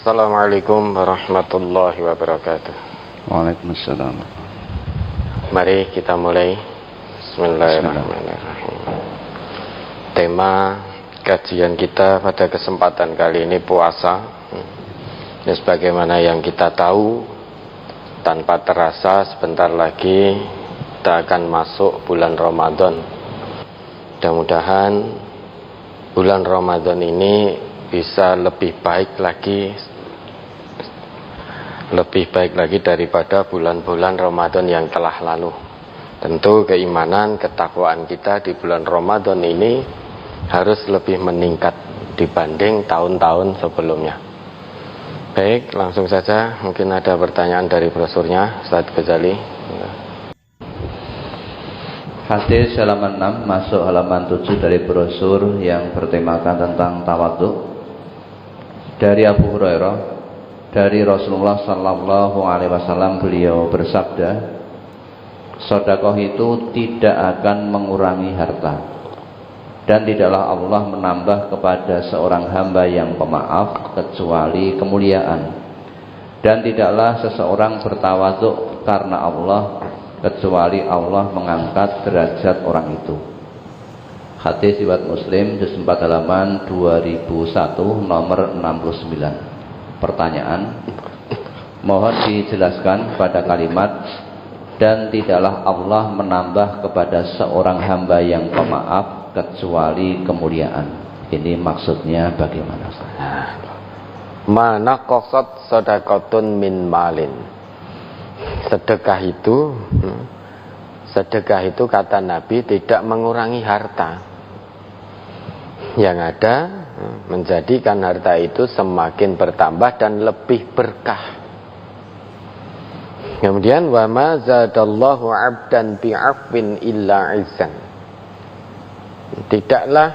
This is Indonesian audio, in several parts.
Assalamualaikum warahmatullahi wabarakatuh. Waalaikumsalam. Mari kita mulai. Bismillahirrahmanirrahim. Tema kajian kita pada kesempatan kali ini puasa. Ya, sebagaimana yang kita tahu, tanpa terasa sebentar lagi kita akan masuk bulan Ramadan. Mudah-mudahan bulan Ramadan ini bisa lebih baik lagi daripada bulan-bulan Ramadan yang telah lalu. Tentu keimanan, ketakwaan kita di bulan Ramadan ini harus lebih meningkat dibanding tahun-tahun sebelumnya. Baik, langsung saja. Mungkin ada pertanyaan dari brosurnya, Ustaz Ghazali. Hadis halaman 6 masuk halaman 7 dari brosur yang bertemakan tentang tawadhu. Dari Abu Hurairah, dari Rasulullah Sallallahu Alaihi Wasallam, beliau bersabda, sedekah itu tidak akan mengurangi harta, dan tidaklah Allah menambah kepada seorang hamba yang pemaaf kecuali kemuliaan, dan tidaklah seseorang bertawadhu karena Allah kecuali Allah mengangkat derajat orang itu. Hadis riwayat Muslim, juz 4 halaman 2001 nomor 69. Pertanyaan, mohon dijelaskan pada kalimat dan tidaklah Allah menambah kepada seorang hamba yang pemaaf kecuali kemuliaan. Ini maksudnya bagaimana? Mana qasad sadaqatun min malin. Sedekah itu kata Nabi tidak mengurangi harta. Yang ada menjadikan harta itu semakin bertambah dan lebih berkah. Kemudian wa ma zadallahu 'abdan bi'afwin illa 'izzan. Tidaklah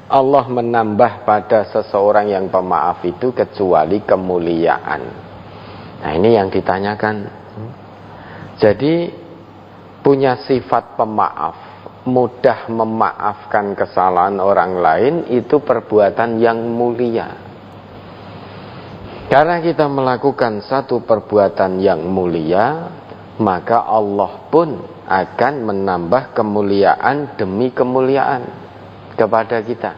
Allah menambah pada seseorang yang pemaaf itu kecuali kemuliaan. Nah, ini yang ditanyakan. Jadi punya sifat pemaaf, mudah memaafkan kesalahan orang lain, itu perbuatan yang mulia. Karena kita melakukan satu perbuatan yang mulia, maka Allah pun akan menambah kemuliaan demi kemuliaan kepada kita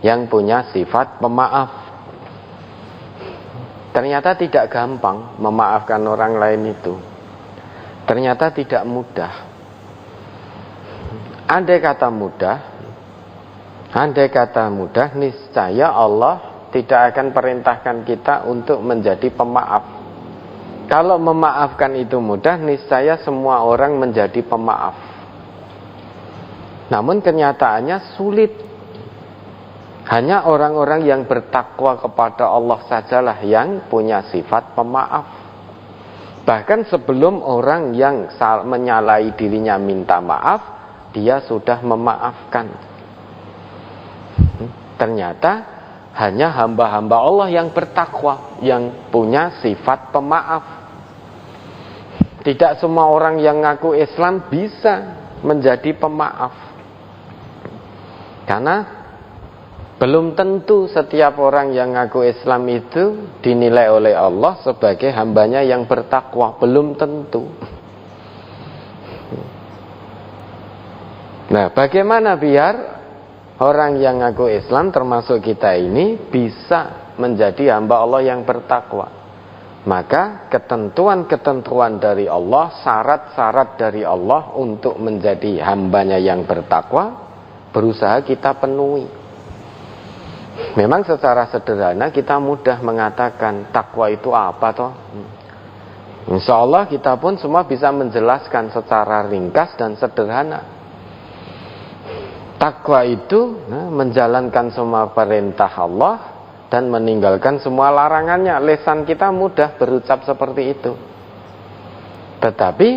yang punya sifat pemaaf. Ternyata tidak gampang memaafkan orang lain itu. Ternyata tidak mudah. Andai kata mudah, niscaya Allah tidak akan perintahkan kita untuk menjadi pemaaf. Kalau memaafkan itu mudah, niscaya semua orang menjadi pemaaf. Namun kenyataannya sulit. Hanya orang-orang yang bertakwa kepada Allah sajalah yang punya sifat pemaaf. Bahkan sebelum orang yang menyalahi dirinya minta maaf, dia sudah memaafkan. Ternyata hanya hamba-hamba Allah yang bertakwa, yang punya sifat pemaaf. Tidak semua orang yang ngaku Islam bisa menjadi pemaaf. Karena belum tentu setiap orang yang ngaku Islam itu dinilai oleh Allah sebagai hambanya yang bertakwa. Belum tentu. Nah, bagaimana biar orang yang ngaku Islam termasuk kita ini bisa menjadi hamba Allah yang bertakwa? Maka ketentuan-ketentuan dari Allah, syarat-syarat dari Allah untuk menjadi hambanya yang bertakwa, berusaha kita penuhi. Memang secara sederhana kita mudah mengatakan takwa itu apa toh? Insya Allah kita pun semua bisa menjelaskan secara ringkas dan sederhana. Takwa itu menjalankan semua perintah Allah dan meninggalkan semua larangannya. Lisan kita mudah berucap seperti itu. Tetapi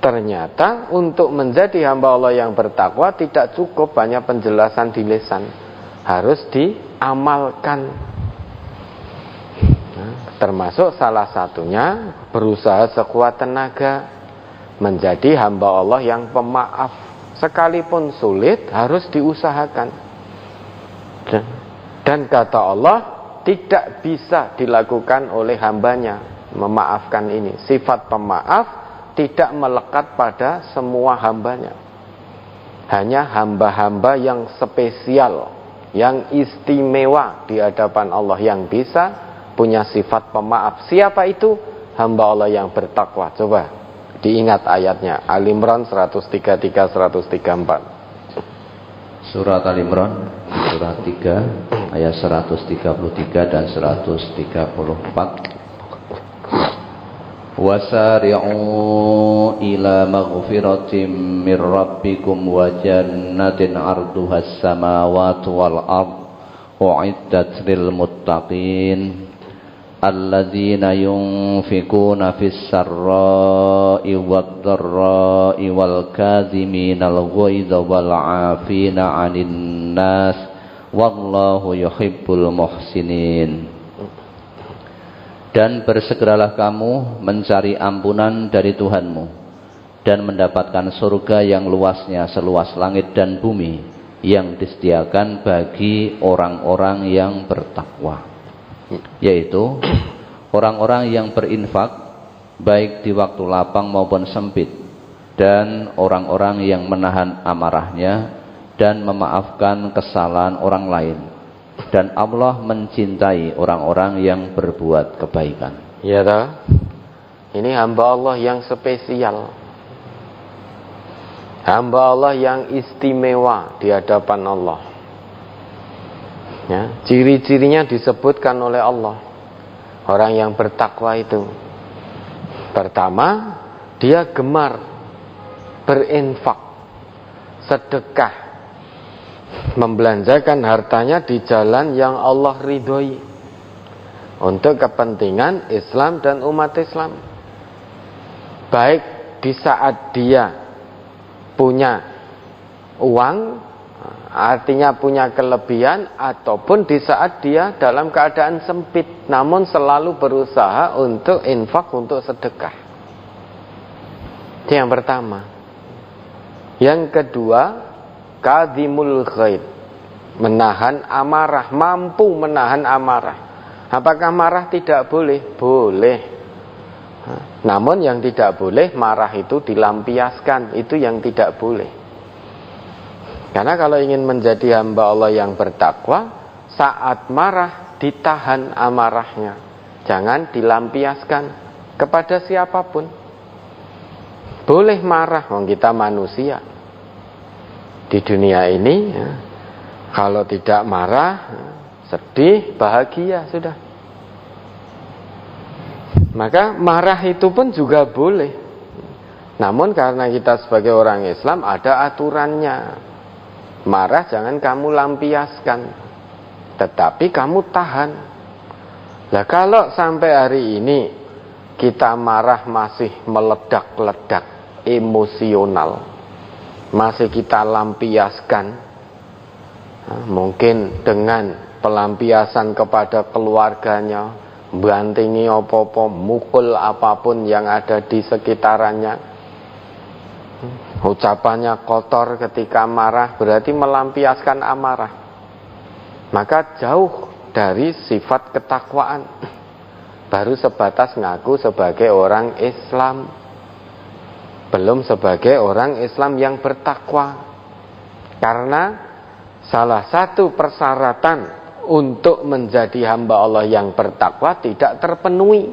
ternyata untuk menjadi hamba Allah yang bertakwa tidak cukup banyak penjelasan di lisan. Harus diamalkan. Termasuk salah satunya berusaha sekuat tenaga menjadi hamba Allah yang pemaaf. Sekalipun sulit harus diusahakan. Dan kata Allah, tidak bisa dilakukan oleh hambanya. Memaafkan ini, sifat pemaaf tidak melekat pada semua hambanya. Hanya hamba-hamba yang spesial, yang istimewa di hadapan Allah yang bisa punya sifat pemaaf. Siapa itu? Hamba Allah yang bertakwa. Coba diingat ayatnya, Al-Imran 133 134. Surat Al-Imran surat 3 ayat 133 dan 134. Wasari'u ila maghfiratin min rabbikum wa jannatin 'arduhas samawati wal ard u'iddat lil muttaqin alladzina yunfikuna fis sarra'i wad dharra'i wal kadhiminal ghaidha wal 'afina 'anil nas wallahu yuhibbul muhsinin. Dan bersegeralah kamu mencari ampunan dari Tuhanmu dan mendapatkan surga yang luasnya seluas langit dan bumi yang disediakan bagi orang-orang yang bertakwa, yaitu orang-orang yang berinfak baik di waktu lapang maupun sempit, dan orang-orang yang menahan amarahnya dan memaafkan kesalahan orang lain. Dan Allah mencintai orang-orang yang berbuat kebaikan. Ya toh? Ini hamba Allah yang spesial, hamba Allah yang istimewa di hadapan Allah. Ya, ciri-cirinya disebutkan oleh Allah. Orang yang bertakwa itu, pertama, dia gemar berinfak, sedekah, membelanjakan hartanya di jalan yang Allah ridhoi untuk kepentingan Islam dan umat Islam. Baik di saat dia punya uang, artinya punya kelebihan, ataupun di saat dia dalam keadaan sempit, namun selalu berusaha untuk infak, untuk sedekah. Itu yang pertama. Yang kedua, kadhimul ghaid, menahan amarah, mampu menahan amarah. Apakah marah tidak boleh? Boleh. Namun yang tidak boleh, marah itu dilampiaskan, itu yang tidak boleh. Karena kalau ingin menjadi hamba Allah yang bertakwa, saat marah ditahan amarahnya, jangan dilampiaskan kepada siapapun. Boleh marah, wong kita manusia. Di dunia ini ya, kalau tidak marah, sedih, bahagia, sudah. Maka marah itu pun juga boleh. Namun karena kita sebagai orang Islam ada aturannya. Marah jangan kamu lampiaskan, tetapi kamu tahan. Nah, kalau sampai hari ini kita marah masih meledak-ledak, emosional, masih kita lampiaskan, mungkin dengan pelampiasan kepada keluarganya, bantingi apa-apa, mukul apapun yang ada di sekitarannya, ucapannya kotor ketika marah, berarti melampiaskan amarah. Maka jauh dari sifat ketakwaan, baru sebatas ngaku sebagai orang Islam, belum sebagai orang Islam yang bertakwa. Karena salah satu persyaratan untuk menjadi hamba Allah yang bertakwa tidak terpenuhi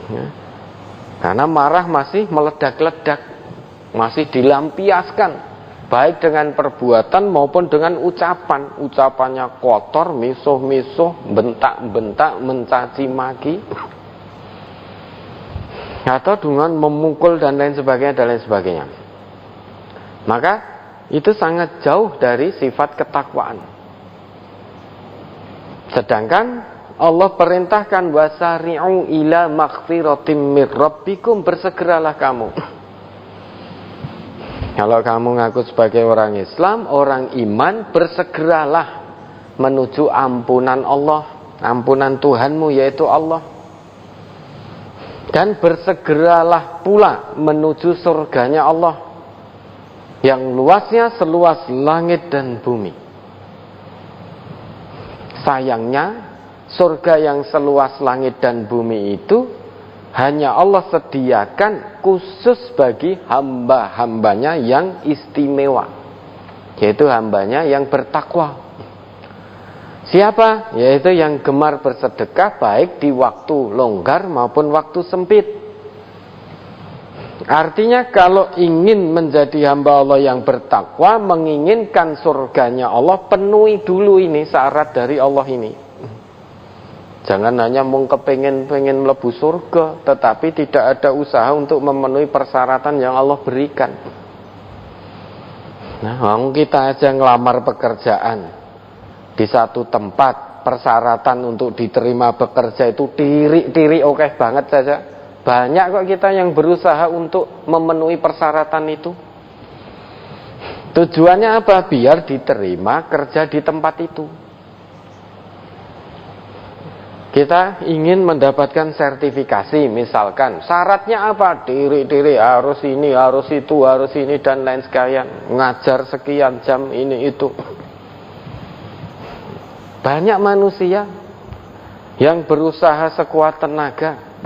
ya. Karena marah masih meledak-ledak, masih dilampiaskan, baik dengan perbuatan maupun dengan ucapan. Ucapannya kotor, misuh-misuh, bentak-bentak, mencaci maki, atau dengan memukul dan lain sebagainya, Maka itu sangat jauh dari sifat ketakwaan. Sedangkan Allah perintahkan wasari'u ila maghfiratim mir rabbikum, bersegeralah kamu. Kalau kamu ngaku sebagai orang Islam, orang iman, bersegeralah menuju ampunan Allah, ampunan Tuhanmu yaitu Allah. Dan bersegeralah pula menuju surganya Allah yang luasnya seluas langit dan bumi. sayangnya surga yang seluas langit dan bumi itu hanya Allah sediakan khusus bagi hamba-hambanya yang istimewa, yaitu hambanya yang bertakwa. Siapa? Yaitu yang gemar bersedekah baik di waktu longgar maupun waktu sempit. Artinya kalau ingin menjadi hamba Allah yang bertakwa, menginginkan surganya Allah, penuhi dulu ini syarat dari Allah ini. Jangan hanya mau pengen mlebu surga, tetapi tidak ada usaha untuk memenuhi persyaratan yang Allah berikan. Nah, kita aja ngelamar pekerjaan di satu tempat, persyaratan untuk diterima bekerja itu tirik-tirik oke banget saja. Banyak kok kita yang berusaha untuk memenuhi persyaratan itu. Tujuannya apa? Biar diterima kerja di tempat itu. Kita ingin mendapatkan sertifikasi, misalkan syaratnya apa? Tirik-tirik, harus ini, harus itu, harus ini, dan lain sekalian. Ngajar sekian jam, ini itu. Banyak manusia yang berusaha sekuat tenaga,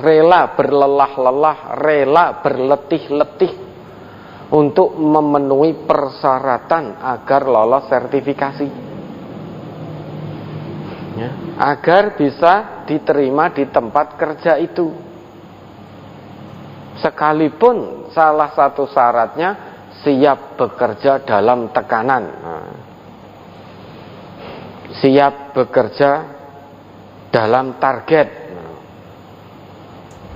rela berlelah-lelah, rela berletih-letih untuk memenuhi persyaratan agar lolos sertifikasi, ya, agar bisa diterima di tempat kerja itu. Sekalipun salah satu syaratnya siap bekerja dalam tekanan. Siap bekerja dalam target.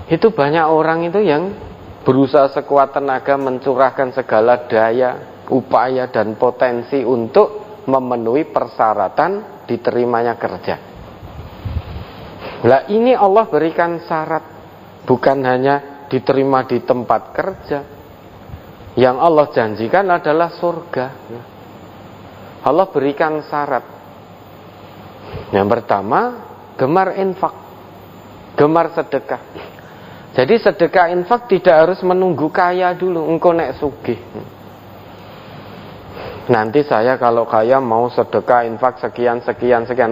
Itu banyak orang itu yang berusaha sekuat tenaga mencurahkan segala daya, upaya dan potensi untuk memenuhi persyaratan diterimanya kerja. Lah ini Allah berikan syarat, bukan hanya diterima di tempat kerja. Yang Allah janjikan adalah surga. Allah berikan syarat. Yang pertama, gemar infak, gemar sedekah. Jadi sedekah infak tidak harus menunggu kaya dulu, engko nek sugih. Nanti saya kalau kaya mau sedekah infak sekian,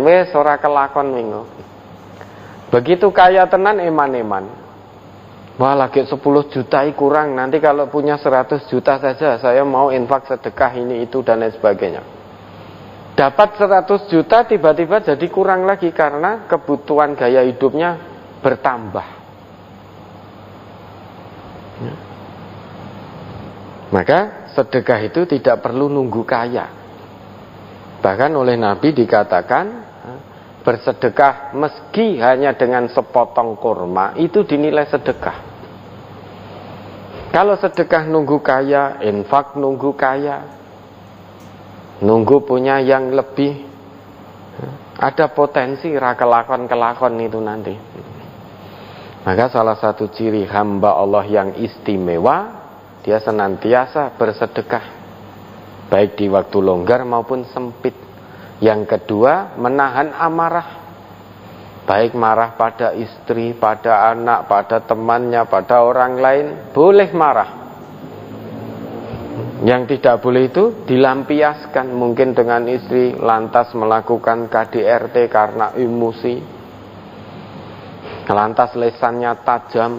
wes ora kelakon minggu. Begitu kaya tenan eman-eman. Wah lagi 10 juta kurang, nanti kalau punya 100 juta saja saya mau infak sedekah ini itu dan lain sebagainya. Dapat 100 juta tiba-tiba jadi kurang lagi karena kebutuhan gaya hidupnya bertambah. Maka sedekah itu tidak perlu nunggu kaya. Bahkan oleh Nabi dikatakan bersedekah meski hanya dengan sepotong kurma itu dinilai sedekah. Kalau sedekah nunggu kaya, infak nunggu kaya, nunggu punya yang lebih, ada potensi kelakon itu nanti. Maka salah satu ciri hamba Allah yang istimewa, dia senantiasa bersedekah baik di waktu longgar maupun sempit. Yang kedua, menahan amarah, baik marah pada istri, pada anak, pada temannya, pada orang lain, boleh marah. Yang tidak boleh itu dilampiaskan, mungkin dengan istri lantas melakukan KDRT karena emosi, lantas lesannya tajam.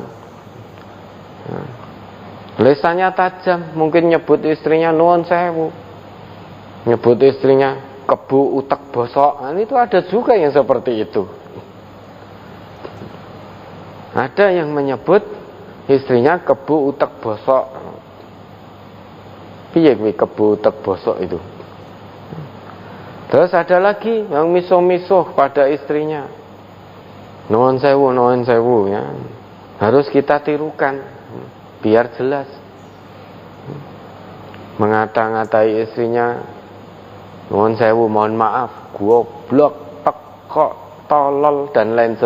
Lesannya tajam, mungkin nyebut istrinya nuwun sewu, nyebut istrinya kebu utek bosok. Nah, itu ada juga yang seperti itu. Ada yang menyebut istrinya kebu utek bosok. Piye kuwi kebu utek bosok itu? Terus ada lagi yang misuh-misuh pada istrinya. Nuwun sewu ya. Harus kita tirukan biar jelas. Mengata-ngatai istrinya, nuwun sewu, mohon maaf, goblok, tekok, tolol dan lain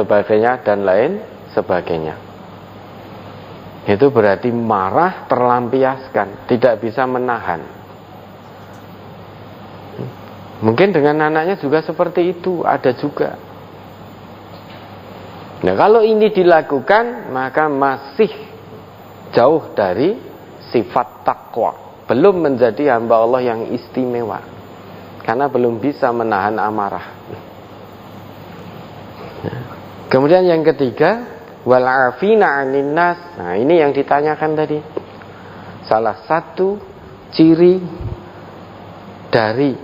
sebagainya. Itu berarti marah terlampiaskan, tidak bisa menahan. Mungkin dengan anaknya juga seperti itu, ada juga. Nah, kalau ini dilakukan, maka masih jauh dari sifat takwa, belum menjadi hamba Allah yang istimewa, karena belum bisa menahan amarah. Kemudian yang ketiga, wal afina 'anin nas. Nah, ini yang ditanyakan tadi. Salah satu ciri dari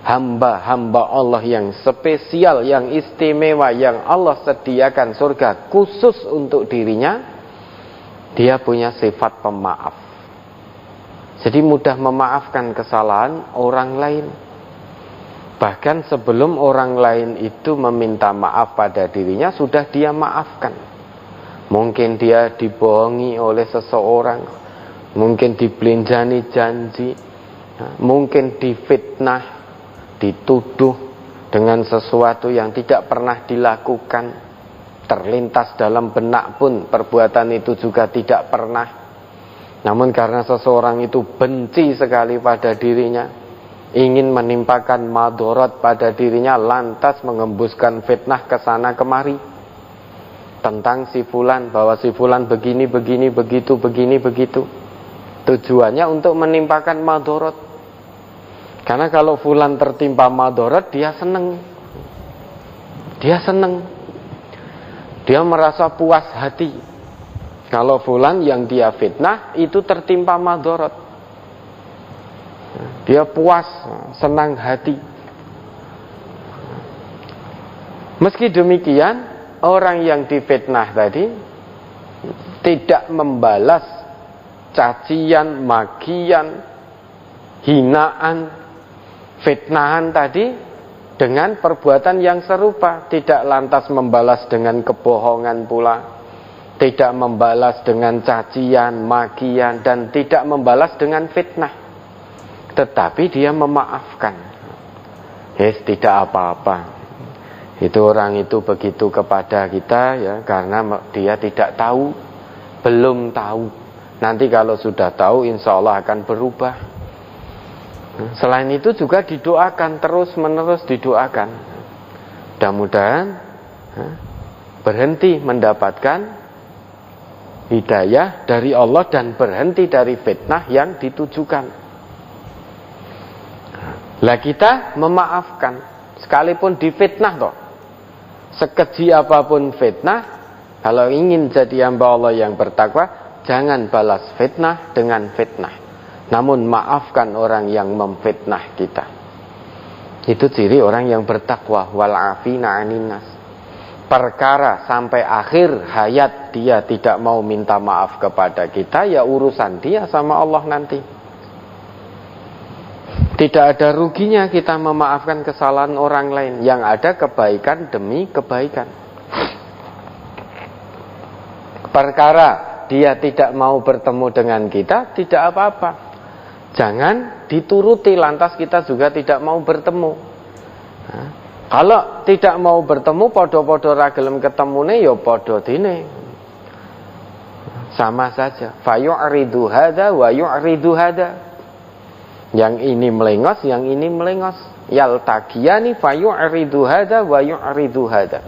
hamba-hamba Allah yang spesial, yang istimewa, yang Allah sediakan surga khusus untuk dirinya, dia punya sifat pemaaf. Jadi mudah memaafkan kesalahan orang lain. Bahkan sebelum orang lain itu meminta maaf pada dirinya, sudah dia maafkan. Mungkin dia dibohongi oleh seseorang, mungkin dibelinjani janji, mungkin difitnah, dituduh dengan sesuatu yang tidak pernah dilakukan, terlintas dalam benak pun perbuatan itu juga tidak pernah. Namun karena seseorang itu benci sekali pada dirinya, ingin menimpakan madorot pada dirinya, lantas mengembuskan fitnah ke sana kemari tentang si fulan, bahwa si fulan begini, begini, begitu, begini, begitu. Tujuannya untuk menimpakan madorot. Karena kalau fulan tertimpa madorot, dia seneng. Dia seneng. Dia merasa puas hati. Kalau fulan yang dia fitnah itu tertimpa madorot, dia puas, senang hati. Meski demikian, orang yang difitnah tadi tidak membalas cacian, makian, hinaan, fitnahan tadi dengan perbuatan yang serupa. Tidak lantas membalas dengan kebohongan pula, tidak membalas dengan cacian, makian, dan tidak membalas dengan fitnah. Tetapi dia memaafkan. Tidak apa-apa. Itu orang itu begitu kepada kita ya, karena dia tidak tahu, belum tahu. Nanti kalau sudah tahu, insya Allah akan berubah. Selain itu juga didoakan, terus menerus didoakan. Mudah-mudahan berhenti mendapatkan hidayah dari Allah dan berhenti dari fitnah yang ditujukan. Lah kita memaafkan, sekalipun difitnah toh. Sekeji apapun fitnah, kalau ingin jadi hamba Allah yang bertakwa, jangan balas fitnah dengan fitnah, namun maafkan orang yang memfitnah kita. Itu ciri orang yang bertakwa. Wal afina 'anin nas. Perkara sampai akhir hayat dia tidak mau minta maaf kepada kita, ya urusan dia sama Allah nanti. Tidak ada ruginya kita memaafkan kesalahan orang lain. Yang ada kebaikan demi kebaikan. Perkara dia tidak mau bertemu dengan kita, tidak apa-apa. Jangan dituruti lantas kita juga tidak mau bertemu. Kalau tidak mau bertemu, podo-podo ra gelem ketemune, ya podo dine. Sama saja. Fa yu'ridu hadza wa yu'ridu hadza. Yang ini melengos, yang ini melengos. Yaltaqiyani fa yu'ridu hadza wa yu'ridu hadza.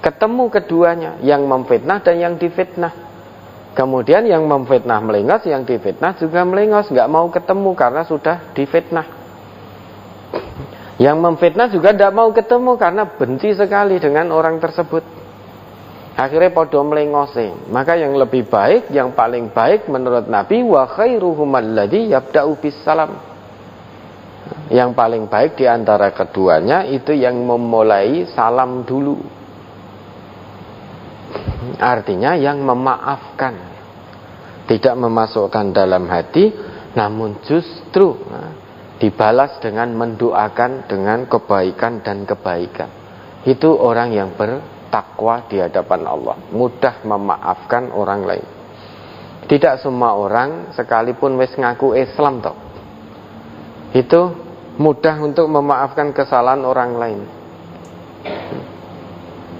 Ketemu keduanya, yang memfitnah dan yang difitnah. Kemudian yang memfitnah melengos, yang difitnah juga melengos, nggak mau ketemu karena sudah difitnah. Yang memfitnah juga tidak mau ketemu karena benci sekali dengan orang tersebut. Akhirnya podo melengose. Maka yang lebih baik, yang paling baik menurut Nabi, wa khairuhum alladzi yabda'u bis salam. Yang paling baik di antara keduanya itu yang memulai salam dulu. Artinya yang memaafkan, tidak memasukkan dalam hati, namun justru dibalas dengan mendoakan dengan kebaikan dan kebaikan. Itu orang yang bertakwa di hadapan Allah, mudah memaafkan orang lain. Tidak semua orang sekalipun wis ngaku Islam toh, itu mudah untuk memaafkan kesalahan orang lain.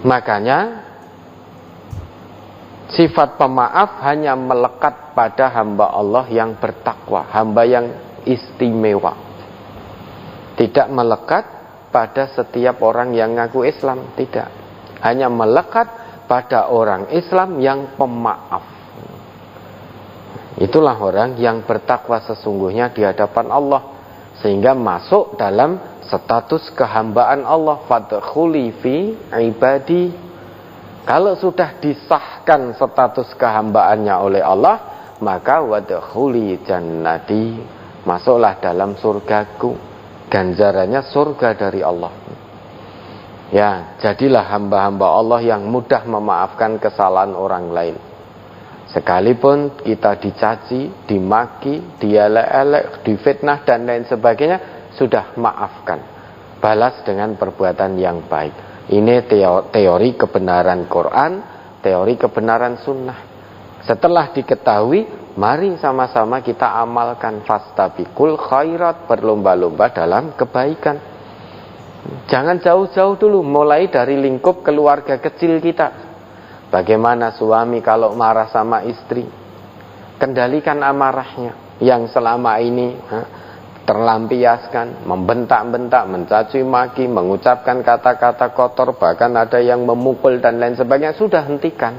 Makanya sifat pemaaf hanya melekat pada hamba Allah yang bertakwa, hamba yang istimewa. Tidak melekat pada setiap orang yang ngaku Islam, tidak. Hanya melekat pada orang Islam yang pemaaf. Itulah orang yang bertakwa sesungguhnya di hadapan Allah. sehingga masuk dalam status kehambaan Allah. Fadkhuli fi ibadi. Kalau sudah disahkan status kehambaannya oleh Allah, maka wadkhuli jannati, masuklah dalam surgaku. Ganjarannya surga dari Allah. Ya, jadilah hamba-hamba Allah yang mudah memaafkan kesalahan orang lain. Sekalipun kita dicaci, dimaki, dielek-elek, difitnah dan lain sebagainya, sudah maafkan. Balas dengan perbuatan yang baik. Ini teori kebenaran Quran, teori kebenaran sunnah. Setelah diketahui, mari sama-sama kita amalkan. Fastabiqul khairat, berlomba-lomba dalam kebaikan. Jangan jauh-jauh dulu, mulai dari lingkup keluarga kecil kita. Bagaimana suami kalau marah sama istri? Kendalikan amarahnya yang selama ini terlampiaskan, membentak-bentak, mencaci maki, mengucapkan kata-kata kotor, bahkan ada yang memukul dan lain sebagainya. Sudah hentikan.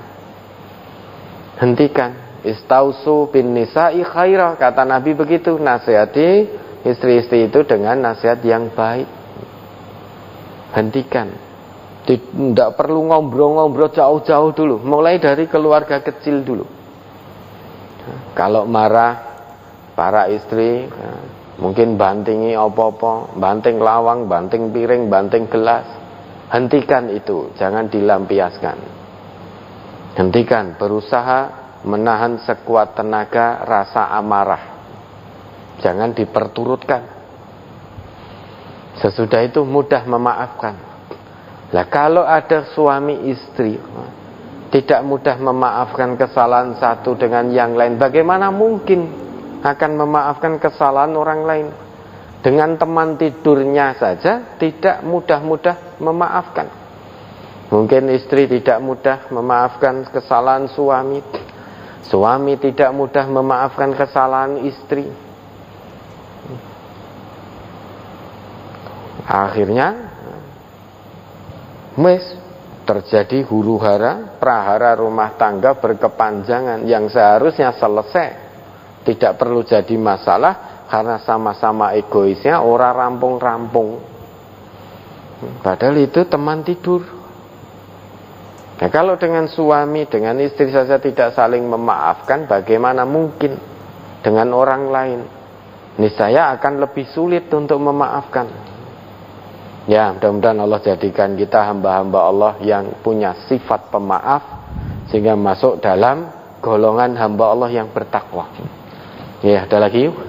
Hentikan. Istausu bin nisa'i khairah, kata Nabi begitu. Nasihati istri-istri itu dengan nasihat yang baik. Hentikan. Tidak perlu ngobrol-ngobrol jauh-jauh dulu, mulai dari keluarga kecil dulu. Kalau marah para istri, mungkin bantingi apa-apa, banting lawang, banting piring, banting gelas. Hentikan itu, jangan dilampiaskan. Hentikan, berusaha menahan sekuat tenaga rasa amarah. Jangan diperturutkan. Sesudah itu mudah memaafkan. Lah kalau ada suami istri tidak mudah memaafkan kesalahan satu dengan yang lain, bagaimana mungkin akan memaafkan kesalahan orang lain? Dengan teman tidurnya saja tidak mudah-mudah memaafkan. Mungkin istri tidak mudah memaafkan kesalahan suami, suami tidak mudah memaafkan kesalahan istri. Akhirnya terjadi huru-hara, prahara rumah tangga berkepanjangan yang seharusnya selesai, tidak perlu jadi masalah karena sama-sama egoisnya ora rampung-rampung. Padahal itu teman tidur. Nah, kalau dengan suami, dengan istri saja tidak saling memaafkan, bagaimana mungkin dengan orang lain? Niscaya akan lebih sulit untuk memaafkan. Ya, mudah-mudahan Allah jadikan kita hamba-hamba Allah yang punya sifat pemaaf, sehingga masuk dalam golongan hamba Allah yang bertakwa. Ya, ada lagi yuk.